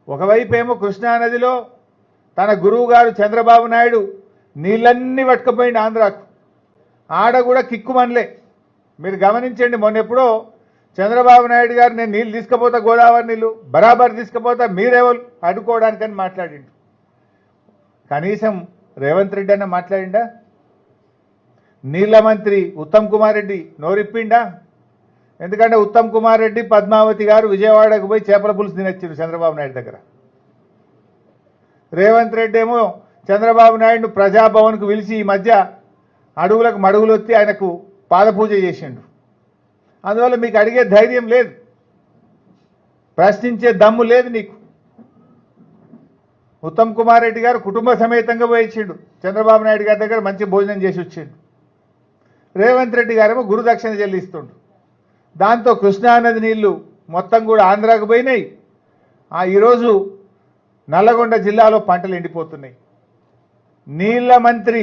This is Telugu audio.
ఒకవైపు ఏమో కృష్ణానదిలో తన గురువు గారు చంద్రబాబు నాయుడు నీళ్ళన్నీ పట్టుకుపోయింది ఆంధ్రాకు. ఆడ కూడా కిక్కుమనలే. మీరు గమనించండి, మొన్న ఎప్పుడో చంద్రబాబు నాయుడు గారు నేను నీళ్ళు తీసుకుపోతా, గోదావరి నీళ్ళు బరాబర్ తీసుకుపోతా, మీరెవరు అడ్డుకోవడానికని మాట్లాడిండు. కనీసం రేవంత్ రెడ్డి అన్న మాట్లాడిండా? నీళ్ళ మంత్రి ఉత్తమ్ కుమార్ రెడ్డి నోరిప్పిండా? ఎందుకంటే ఉత్తమ్ కుమార్ రెడ్డి పద్మావతి గారు విజయవాడకు పోయి చేపల పులుసు తినొచ్చారు చంద్రబాబు నాయుడు దగ్గర. రేవంత్ రెడ్డి ఏమో చంద్రబాబు నాయుడును ప్రజాభవన్కు పిలిచి ఈ మధ్య అడుగులకు మడుగులు వచ్చి ఆయనకు పాదపూజ చేసిండు. అందువల్ల మీకు అడిగే ధైర్యం లేదు, ప్రశ్నించే దమ్ము లేదు నీకు. ఉత్తమ్ కుమార్ రెడ్డి గారు కుటుంబ సమేతంగా పోయించిండు చంద్రబాబు నాయుడు గారి దగ్గర, మంచి భోజనం చేసి వచ్చిండు. రేవంత్ రెడ్డి గారేమో గురుదక్షిణ చెల్లిస్తుండు. దాంతో కృష్ణానది నీళ్లు మొత్తం కూడా ఆంధ్రాకు పోయినాయి. ఈరోజు నల్లగొండ జిల్లాలో పంటలు ఎండిపోతున్నాయి. నీళ్ల మంత్రి